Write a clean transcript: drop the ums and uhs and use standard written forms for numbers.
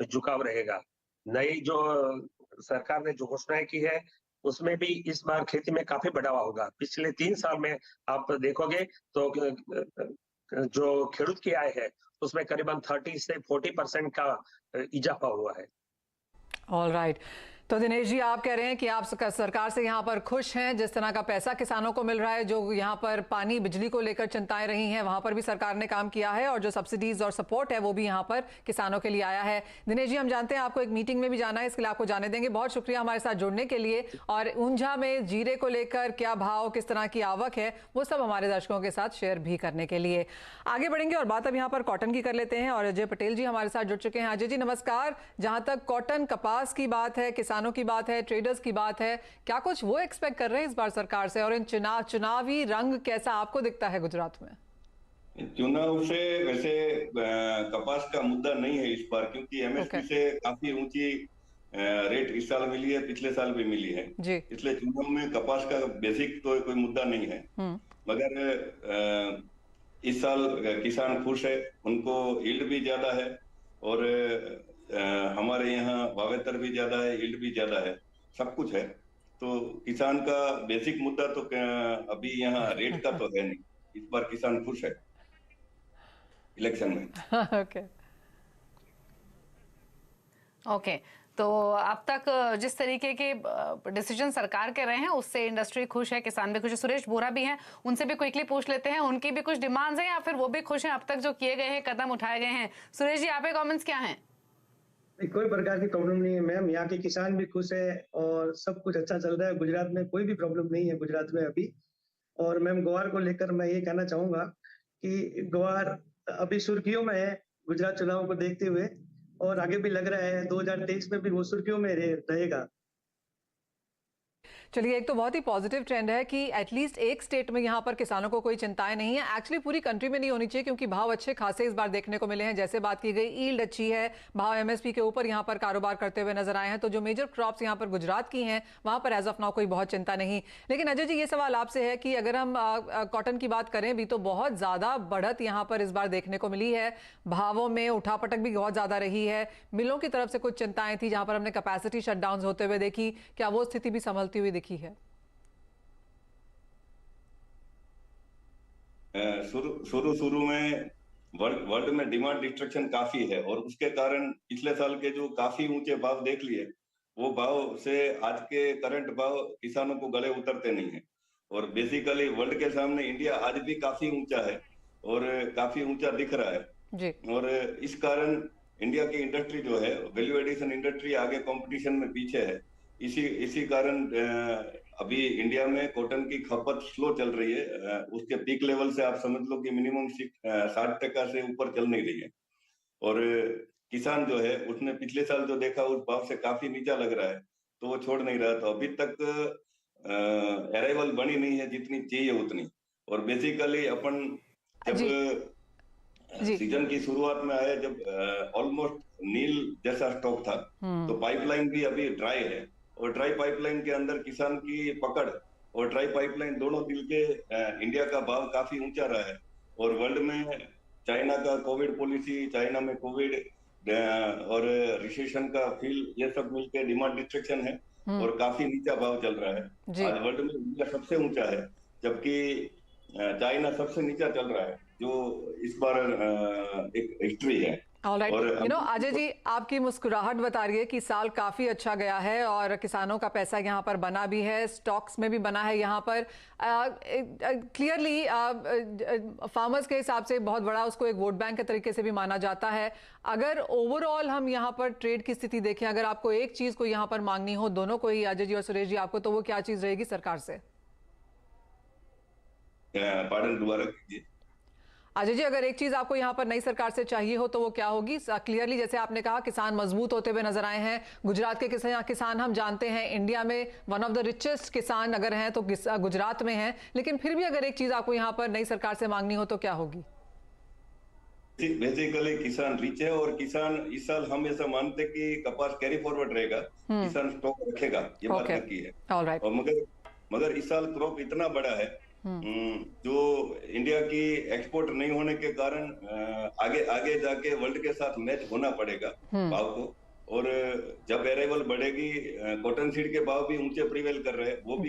झुकाव रहेगा। नई जो सरकार ने जो घोषणाएँ की है, उसमें भी इस बार खेती में काफ़ी बढ़ावा होगा। पिछले 3 साल में आप देखोगे तो जो खेडूत की आय है, उसमें करीबन 30 से 40% का इज़ाफ़ा हुआ है। ऑलराइट। तो दिनेश जी, आप कह रहे हैं कि आप सरकार से यहाँ पर खुश हैं, जिस तरह का पैसा किसानों को मिल रहा है, जो यहाँ पर पानी बिजली को लेकर चिंताएं रही हैं वहां पर भी सरकार ने काम किया है, और जो सब्सिडीज और सपोर्ट है वो भी यहाँ पर किसानों के लिए आया है। दिनेश जी, हम जानते हैं आपको एक मीटिंग में भी जाना है, इसके लिए आपको जाने देंगे। बहुत शुक्रिया हमारे साथ जुड़ने के लिए। और ऊंझा में जीरे को लेकर क्या भाव, किस तरह की आवक है, वो सब हमारे दर्शकों के साथ शेयर भी करने के लिए आगे बढ़ेंगे। और बात अब यहाँ पर कॉटन की कर लेते हैं, और अजय पटेल जी हमारे साथ जुड़ चुके हैं। अजय जी नमस्कार। जहां तक कॉटन कपास की बात है, किसानों की बात है, ट्रेडर्स की बात है, क्या कुछ वो एक्सपेक्ट कर रहे हैं इस बार सरकार से, और इन चुनावी रंग कैसा आपको दिखता है गुजरात में? चुनाव से वैसे कपास का मुद्दा नहीं है इस बार, क्योंकि एमएसपी से काफी ऊंची रेट इस साल मिली है, पिछले साल भी मिली है। इसलिए चुनाव में कपास का बेसिक तो कोई मुद्दा नहीं है। मगर इस साल किसान खुश है, उनको यील्ड भी ज्यादा है, और हमारे यहाँ वावेतर भी ज्यादा है, यील्ड भी ज्यादा है, सब कुछ है। तो किसान का बेसिक मुद्दा तो अभी यहाँ रेट का तो है नहीं। इस बार किसान खुश है इलेक्शन में। ओके। तो अब तक जिस तरीके के डिसीजन सरकार के रहे हैं उससे इंडस्ट्री खुश है, किसान भी खुश है। सुरेश बोरा भी हैं, उनसे भी क्विकली पूछ लेते हैं, उनकी भी कुछ डिमांड्स हैं या फिर वो भी खुश हैं अब तक जो किए गए हैं, कदम उठाए गए हैं। सुरेश जी, आपके कमेंट्स क्या हैं? कोई प्रकार की प्रॉब्लम नहीं है मैम, यहाँ के किसान भी खुश है और सब कुछ अच्छा चल रहा है। गुजरात में कोई भी प्रॉब्लम नहीं है गुजरात में अभी। और मैम ग्वार को लेकर मैं ये कहना चाहूंगा कि ग्वार अभी सुर्खियों में है गुजरात चुनाव को देखते हुए, और आगे भी लग रहा है 2023 में भी वो सुर्खियों में रहेगा। चलिए, एक तो बहुत ही पॉजिटिव ट्रेंड है कि एटलीस्ट एक स्टेट में यहाँ पर किसानों को कोई चिंताएं नहीं है। एक्चुअली पूरी कंट्री में नहीं होनी चाहिए, क्योंकि भाव अच्छे खासे इस बार देखने को मिले हैं। जैसे बात की गई, ईल्ड अच्छी है, भाव एमएसपी के ऊपर यहाँ पर कारोबार करते हुए नजर आए हैं। तो जो मेजर क्रॉप्स यहाँ पर गुजरात की हैं, वहां पर एज ऑफ नाउ कोई बहुत चिंता नहीं। लेकिन अजय जी, ये सवाल आपसे है कि अगर हम कॉटन की बात करें भी, तो बहुत ज्यादा बढ़त यहाँ पर इस बार देखने को मिली है। भावों में उठापटक भी बहुत ज्यादा रही है। मिलों की तरफ से कुछ चिंताएं थी जहां पर हमने कैपेसिटी शटडाउन होते हुए देखी, क्या वो स्थिति भी संभलती हुई दिखी है? शुरू में वर्ल्ड में डिमांड डिस्ट्रक्शन काफी है, और उसके कारण पिछले साल के जो काफी ऊंचे भाव देख लिए, वो भाव से आज के करंट भाव किसानों को गले उतरते नहीं है। और बेसिकली वर्ल्ड के सामने इंडिया आज भी काफी ऊंचा है और काफी ऊंचा दिख रहा है जी। और इस कारण इंडिया की इंडस्ट्री जो है, वैल्यू एडिशन इंडस्ट्री, आगे कंपटीशन में पीछे है। इसी कारण अभी इंडिया में कॉटन की खपत स्लो चल रही है। उसके पीक लेवल से आप समझ लो कि मिनिमम 60% से ऊपर चल नहीं रही है। और किसान जो है, उसने पिछले साल जो देखा उस भाव से काफी नीचा लग रहा है, तो वो छोड़ नहीं रहा। तो अभी तक अराइवल बनी नहीं है जितनी चाहिए उतनी। और बेसिकली अपन जब सीजन की शुरुआत में आए, जब ऑलमोस्ट नील जैसा स्टॉक था, तो पाइपलाइन भी अभी ड्राई है, और ड्राई पाइपलाइन के अंदर किसान की पकड़ और ड्राई पाइपलाइन दोनों मिल के इंडिया का भाव काफी ऊंचा रहा है। और वर्ल्ड में चाइना का कोविड पॉलिसी, चाइना में कोविड और रिसेशन का फील, ये सब मिलकर डिमांड डिस्ट्रक्शन है और काफी नीचा भाव चल रहा है। आज वर्ल्ड में इंडिया सबसे ऊंचा है, जबकि चाइना सबसे नीचा चल रहा है, जो इस बार एक हिस्ट्री है। ऑलराइट, अजय जी, आपकी मुस्कुराहट बता रही है कि साल काफी अच्छा गया है और किसानों का पैसा यहाँ पर बना भी है, स्टॉक्स में भी बना है यहाँ पर। क्लियरली फार्मर्स के हिसाब से बहुत बड़ा उसको एक वोट बैंक के तरीके से भी माना जाता है। अगर ओवरऑल हम यहाँ पर ट्रेड की स्थिति देखें, अगर आपको एक चीज को यहाँ पर मांगनी हो, दोनों को ही, अजय जी और सुरेश जी, आपको, तो वो क्या चीज रहेगी सरकार से? पार्डन दोबारा कीजिए। अजय जी, अगर एक चीज आपको यहाँ पर नई सरकार से चाहिए हो तो वो क्या होगी? क्लियरली जैसे आपने कहा, किसान मजबूत होते हुए नजर आए हैं। गुजरात के किसान हम जानते हैं इंडिया में वन ऑफ द रिचेस्ट किसान अगर हैं तो गुजरात में हैं, लेकिन फिर भी अगर एक चीज आपको यहाँ पर नई सरकार से मांगनी हो तो क्या होगी? बेसिकली किसान रिच है, और किसान इस साल हम ऐसा मानते कि कपास कैरी फॉरवर्ड रहेगा, किसान स्टॉक रखेगा, ये बात नक्की है। ऑलराइट। और मगर इस साल क्रॉप इतना बड़ा है जो इंडिया की एक्सपोर्ट नहीं होने के कारण आगे आगे जाके वर्ल्ड के साथ मैच होना पड़ेगा भाव को। और जब अराइवल बढ़ेगी, कॉटन सीड के भाव भी ऊंचे प्रिवेल कर रहे हैं, वो भी